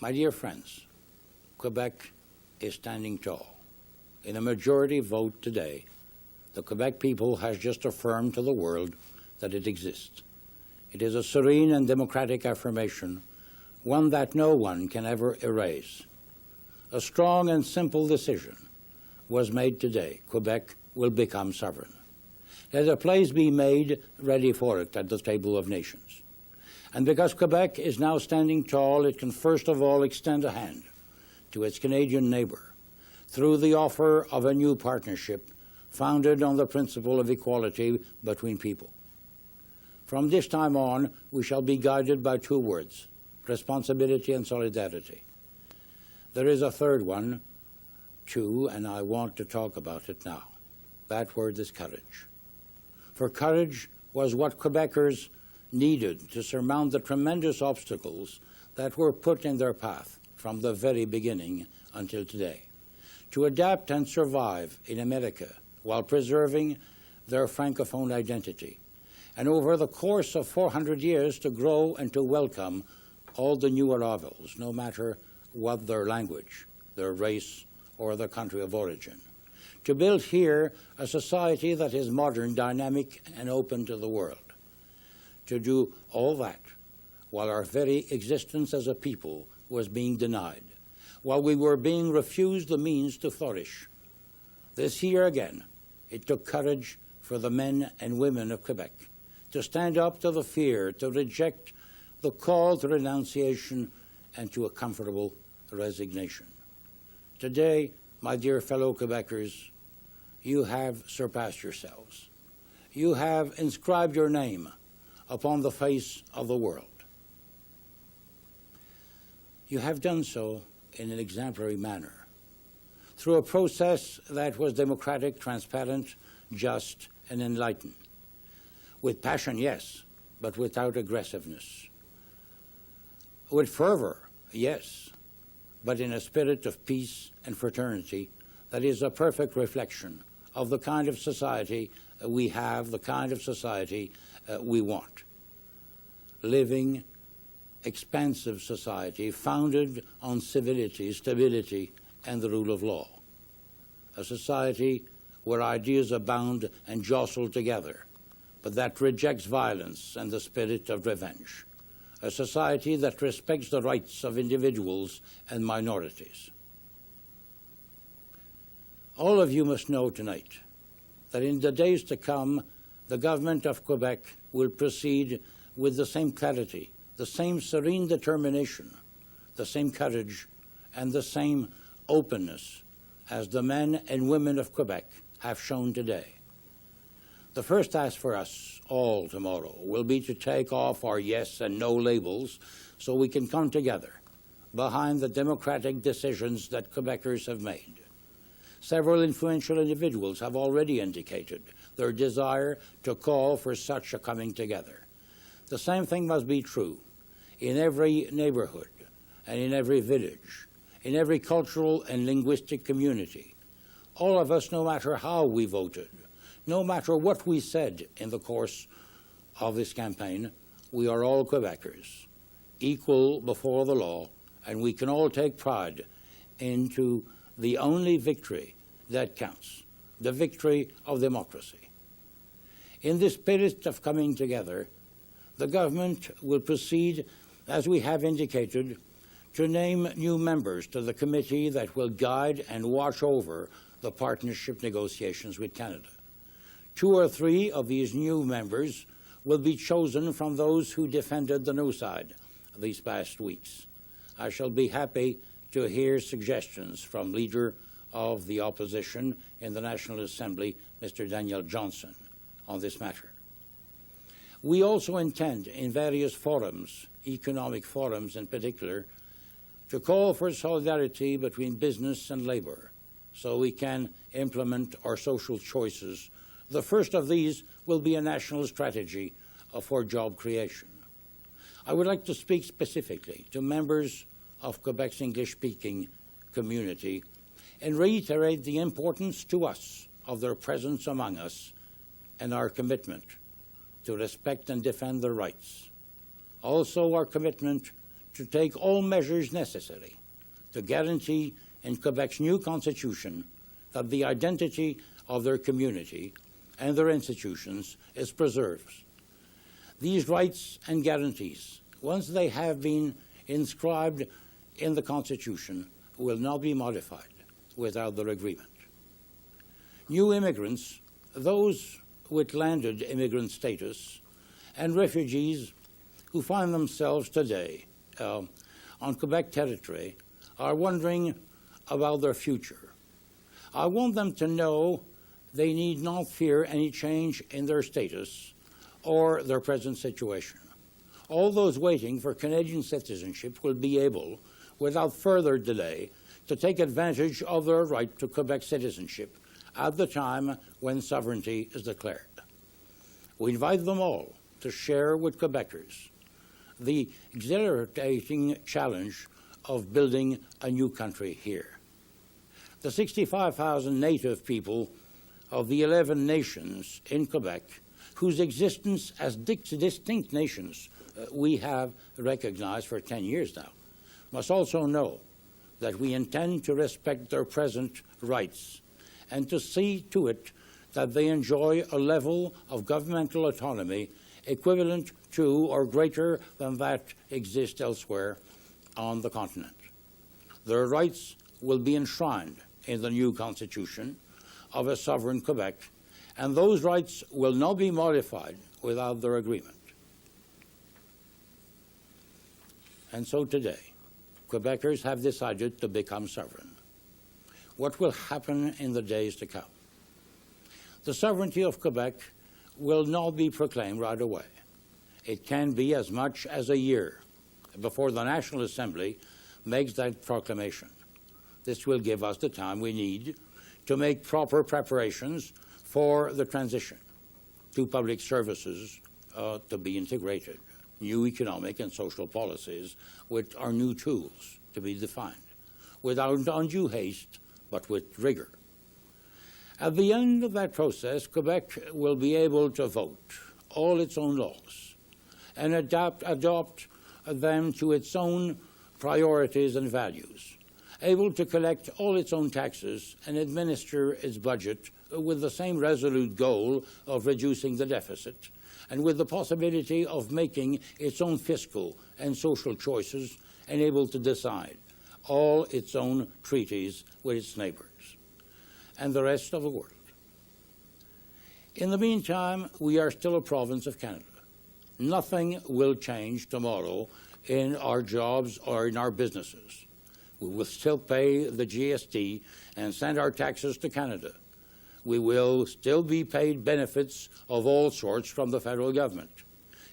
My dear friends, Quebec is standing tall. In a majority vote today, the Quebec people has just affirmed to the world that it exists. It is a serene and democratic affirmation, one that no one can ever erase. A strong and simple decision was made today. Quebec will become sovereign. Let a place be made ready for it at the table of nations. And because Quebec is now standing tall, it can first of all extend a hand to its Canadian neighbor through the offer of a new partnership founded on the principle of equality between people. From this time on, we shall be guided by two words: responsibility and solidarity. There is a third one, too, and I want to talk about it now. That word is courage. For courage was what Quebecers needed to surmount the tremendous obstacles that were put in their path from the very beginning until today, to adapt and survive in America while preserving their Francophone identity, and over the course of 400 years to grow and to welcome all the new arrivals, no matter what their language, their race, or their country of origin. To build here a society that is modern, dynamic, and open to the world. To do all that while our very existence as a people was being denied, while we were being refused the means to flourish. This year again, it took courage for the men and women of Quebec to stand up to the fear, to reject the call to renunciation and to a comfortable resignation. Today, my dear fellow Quebecers, you have surpassed yourselves. You have inscribed your name upon the face of the world. You have done so in an exemplary manner, through a process that was democratic, transparent, just, and enlightened. With passion, yes, but without aggressiveness. With fervor, yes, but in a spirit of peace and fraternity that is a perfect reflection of the kind of society we have, the kind of society we want. Living, expansive society founded on civility, stability, and the rule of law. A society where ideas abound and jostle together, but that rejects violence and the spirit of revenge. A society that respects the rights of individuals and minorities. All of you must know tonight that in the days to come, the government of Quebec will proceed with the same clarity, the same serene determination, the same courage, and the same openness as the men and women of Quebec have shown today. The first task for us all tomorrow will be to take off our yes and no labels so we can come together behind the democratic decisions that Quebecers have made. Several influential individuals have already indicated their desire to call for such a coming together. The same thing must be true in every neighborhood and in every village, in every cultural and linguistic community. All of us, no matter how we voted, no matter what we said in the course of this campaign, we are all Quebecers, equal before the law, and we can all take pride into the only victory that counts, the victory of democracy. In this spirit of coming together, the government will proceed, as we have indicated, to name new members to the committee that will guide and watch over the partnership negotiations with Canada. 2 or 3 of these new members will be chosen from those who defended the no side these past weeks. I shall be happy to hear suggestions from Leader of the Opposition in the National Assembly, Mr. Daniel Johnson, on this matter. We also intend in various forums, economic forums in particular, to call for solidarity between business and labor so we can implement our social choices. The first of these will be a national strategy for job creation. I would like to speak specifically to members of Quebec's English-speaking community and reiterate the importance to us of their presence among us and our commitment to respect and defend their rights. Also our commitment to take all measures necessary to guarantee in Quebec's new constitution that the identity of their community and their institutions is preserved. These rights and guarantees, once they have been inscribed in the Constitution, will not be modified without their agreement. New immigrants, those with landed immigrant status, and refugees who find themselves today on Quebec territory are wondering about their future. I want them to know they need not fear any change in their status or their present situation. All those waiting for Canadian citizenship will be able, without further delay, to take advantage of their right to Quebec citizenship at the time when sovereignty is declared. We invite them all to share with Quebecers the exhilarating challenge of building a new country here. The 65,000 native people of the 11 nations in Quebec, whose existence as distinct nations we have recognized for 10 years now, must also know that we intend to respect their present rights and to see to it that they enjoy a level of governmental autonomy equivalent to or greater than that exists elsewhere on the continent. Their rights will be enshrined in the new constitution of a sovereign Quebec, and those rights will not be modified without their agreement. And so today, Quebecers have decided to become sovereign. What will happen in the days to come? The sovereignty of Quebec will not be proclaimed right away. It can be as much as a year before the National Assembly makes that proclamation. This will give us the time we need to make proper preparations for the transition to public services to be integrated, new economic and social policies with our new tools to be defined, without undue haste, but with rigor. At the end of that process, Quebec will be able to vote all its own laws and adopt them to its own priorities and values, able to collect all its own taxes and administer its budget with the same resolute goal of reducing the deficit, and with the possibility of making its own fiscal and social choices, and able to decide all its own treaties with its neighbors and the rest of the world. In the meantime, we are still a province of Canada. Nothing will change tomorrow in our jobs or in our businesses. We will still pay the GST and send our taxes to Canada. We will still be paid benefits of all sorts from the federal government.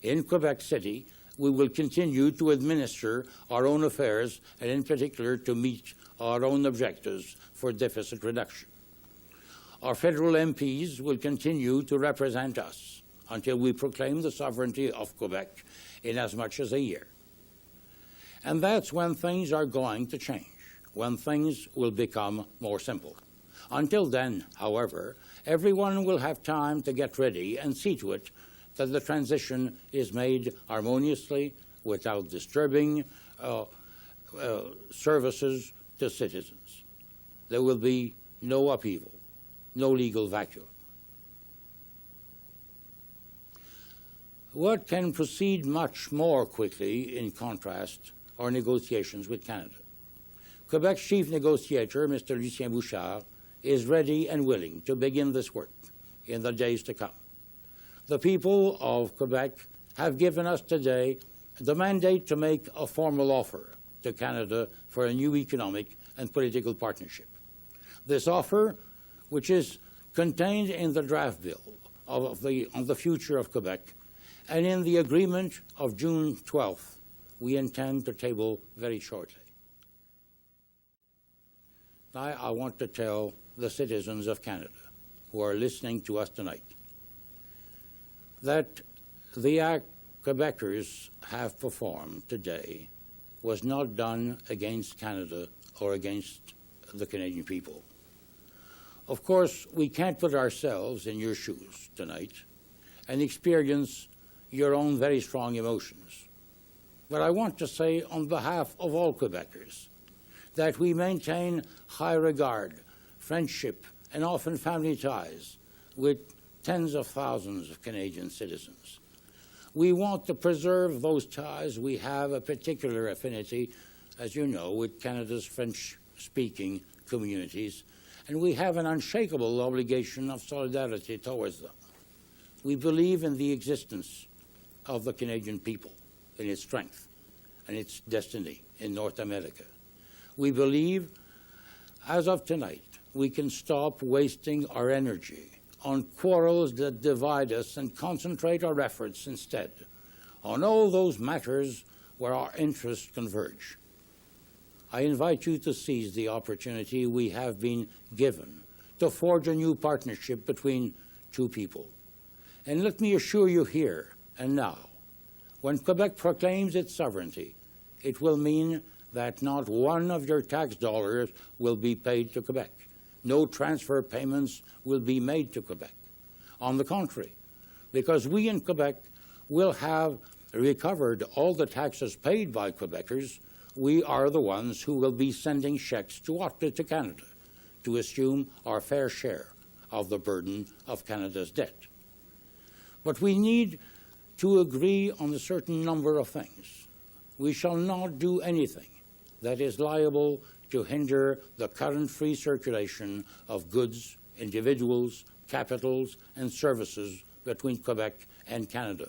In Quebec City, we will continue to administer our own affairs and in particular to meet our own objectives for deficit reduction. Our federal MPs will continue to represent us until we proclaim the sovereignty of Quebec in as much as a year. And that's when things are going to change, when things will become more simple. Until then, however, everyone will have time to get ready and see to it that the transition is made harmoniously without disturbing services to citizens. There will be no upheaval, no legal vacuum. What can proceed much more quickly, in contrast, are negotiations with Canada. Quebec's chief negotiator, Mr. Lucien Bouchard, is ready and willing to begin this work in the days to come. The people of Quebec have given us today the mandate to make a formal offer to Canada for a new economic and political partnership. This offer, which is contained in the draft bill on the future of Quebec and in the agreement of June 12th, we intend to table very shortly. Now, I want to tell the citizens of Canada who are listening to us tonight that the act Quebecers have performed today was not done against Canada or against the Canadian people. Of course, we can't put ourselves in your shoes tonight and experience your own very strong emotions. But I want to say on behalf of all Quebecers that we maintain high regard, friendship, and often family ties with tens of thousands of Canadian citizens. We want to preserve those ties. We have a particular affinity, as you know, with Canada's French-speaking communities, and we have an unshakable obligation of solidarity towards them. We believe in the existence of the Canadian people, in its strength and its destiny in North America. We believe, as of tonight, we can stop wasting our energy on quarrels that divide us and concentrate our efforts instead on all those matters where our interests converge. I invite you to seize the opportunity we have been given to forge a new partnership between two people. And let me assure you here and now, when Quebec proclaims its sovereignty, it will mean that not one of your tax dollars will be paid to Quebec. No transfer payments will be made to Quebec. On the contrary, because we in Quebec will have recovered all the taxes paid by Quebecers, we are the ones who will be sending checks to Canada to assume our fair share of the burden of Canada's debt. But we need to agree on a certain number of things. We shall not do anything that is liable to hinder the current free circulation of goods, individuals, capitals, and services between Quebec and Canada.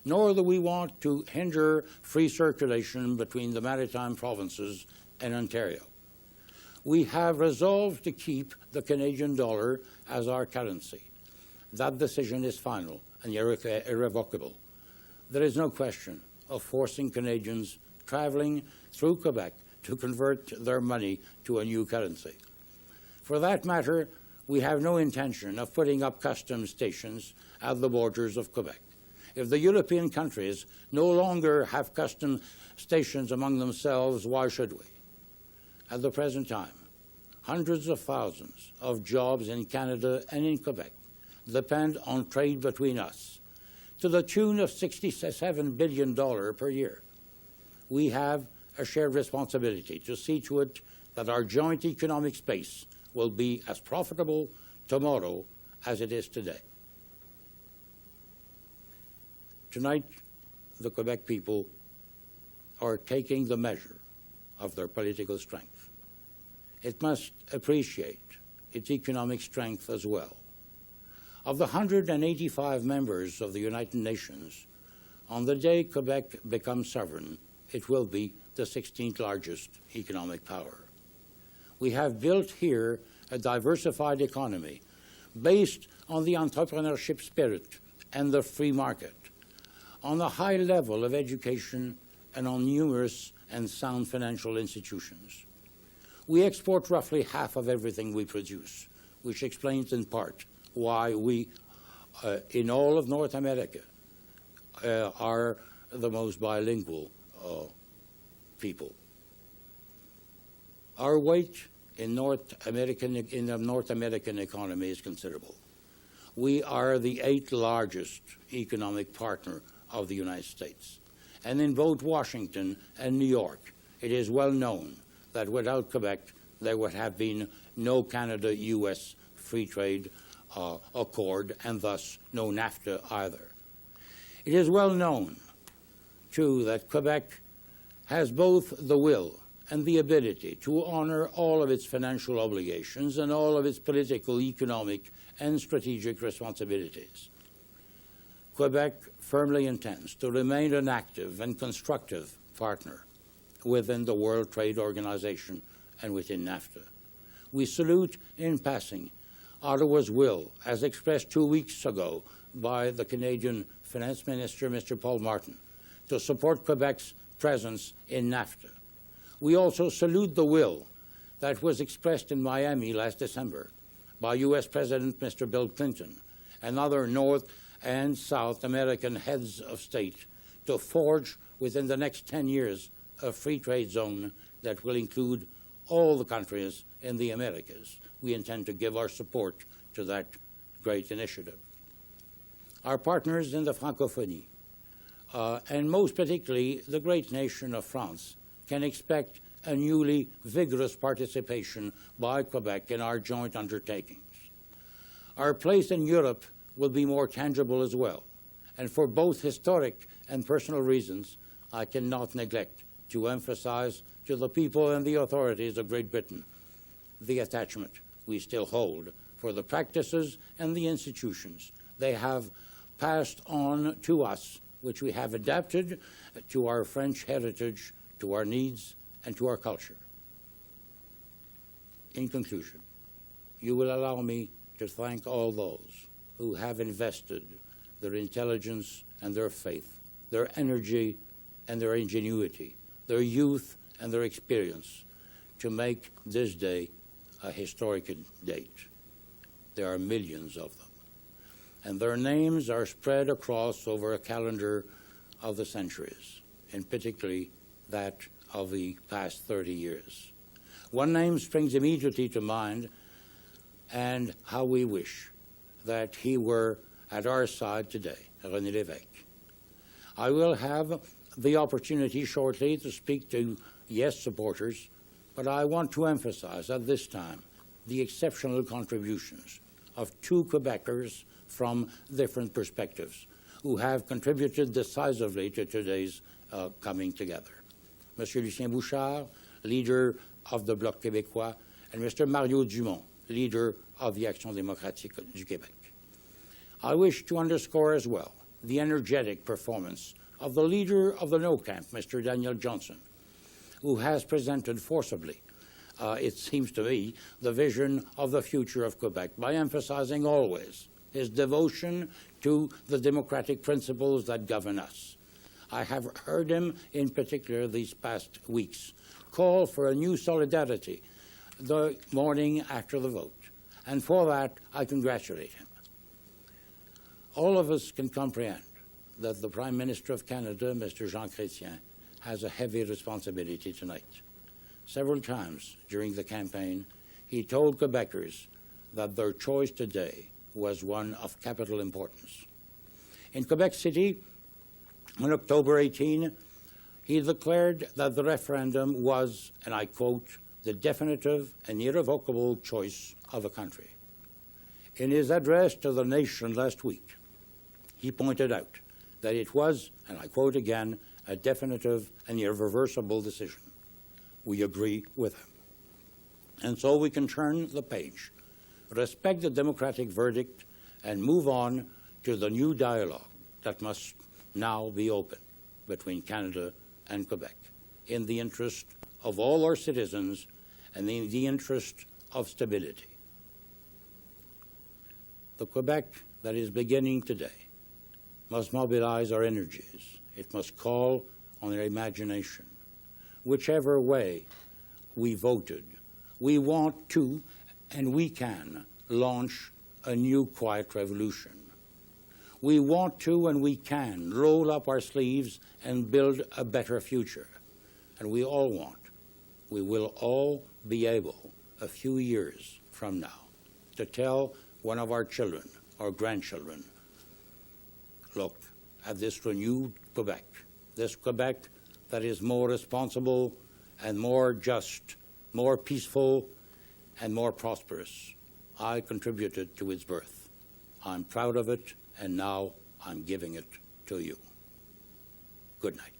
Nor do we want to hinder free circulation between the maritime provinces and Ontario. We have resolved to keep the Canadian dollar as our currency. That decision is final and irrevocable. There is no question of forcing Canadians traveling through Quebec to convert their money to a new currency. For that matter, we have no intention of putting up customs stations at the borders of Quebec. If the European countries no longer have customs stations among themselves, why should we? At the present time, hundreds of thousands of jobs in Canada and in Quebec depend on trade between us, to the tune of $67 billion per year. We have a shared responsibility to see to it that our joint economic space will be as profitable tomorrow as it is today. Tonight, the Quebec people are taking the measure of their political strength. It must appreciate its economic strength as well. Of the 185 members of the United Nations, on the day Quebec becomes sovereign, it will be the 16th largest economic power. We have built here a diversified economy based on the entrepreneurship spirit and the free market, on a high level of education, and on numerous and sound financial institutions. We export roughly half of everything we produce, which explains in part why we, in all of North America, are the most bilingual people. Our weight in the North American economy is considerable. We are the 8th largest economic partner of the United States. And in both Washington and New York, it is well known that without Quebec, there would have been no Canada-U.S. free trade accord, and thus no NAFTA either. It is well known, too, that Quebec has both the will and the ability to honor all of its financial obligations and all of its political, economic, and strategic responsibilities. Quebec firmly intends to remain an active and constructive partner within the World Trade Organization and within NAFTA. We salute, in passing, Ottawa's will, as expressed 2 weeks ago by the Canadian Finance Minister, Mr. Paul Martin, to support Quebec's presence in NAFTA. We also salute the will that was expressed in Miami last December by U.S. President Mr. Bill Clinton and other North and South American heads of state to forge within the next 10 years a free trade zone that will include all the countries in the Americas. We intend to give our support to that great initiative. Our partners in the Francophonie and most particularly the great nation of France, can expect a newly vigorous participation by Quebec in our joint undertakings. Our place in Europe will be more tangible as well, and for both historic and personal reasons, I cannot neglect to emphasize to the people and the authorities of Great Britain the attachment we still hold for the practices and the institutions they have passed on to us, which we have adapted to our French heritage, to our needs, and to our culture. In conclusion, you will allow me to thank all those who have invested their intelligence and their faith, their energy and their ingenuity, their youth and their experience to make this day a historic date. There are millions of them, and their names are spread across over a calendar of the centuries, and particularly that of the past 30 years. One name springs immediately to mind, and how we wish that he were at our side today, René Lévesque. I will have the opportunity shortly to speak to yes supporters, but I want to emphasize at this time the exceptional contributions of two Quebecers from different perspectives who have contributed decisively to today's coming together. Monsieur Lucien Bouchard, leader of the Bloc Québécois, and Mr. Mario Dumont, leader of the Action démocratique du Québec. I wish to underscore as well the energetic performance of the leader of the No Camp, Mr. Daniel Johnson, who has presented forcibly, it seems to me, the vision of the future of Quebec by emphasizing always his devotion to the democratic principles that govern us. I have heard him, in particular these past weeks, call for a new solidarity the morning after the vote, and for that I congratulate him. All of us can comprehend that the Prime Minister of Canada, Mr. Jean Chrétien, has a heavy responsibility tonight. Several times during the campaign, he told Quebecers that their choice today was one of capital importance. In Quebec City, on October 18, he declared that the referendum was, and I quote, the definitive and irrevocable choice of the country. In his address to the nation last week, he pointed out that it was, and I quote again, a definitive and irreversible decision. We agree with him. And so we can turn the page, respect the democratic verdict, and move on to the new dialogue that must now be open between Canada and Quebec in the interest of all our citizens and in the interest of stability. The Quebec that is beginning today must mobilize our energies. It must call on our imagination. Whichever way we voted, we want to and we can launch a new quiet revolution. We want to and we can roll up our sleeves and build a better future. And we all want, we will all be able a few years from now to tell one of our children or grandchildren, look at this renewed Quebec, this Quebec that is more responsible and more just, more peaceful and more prosperous. I contributed to its birth. I'm proud of it, and now I'm giving it to you. Good night.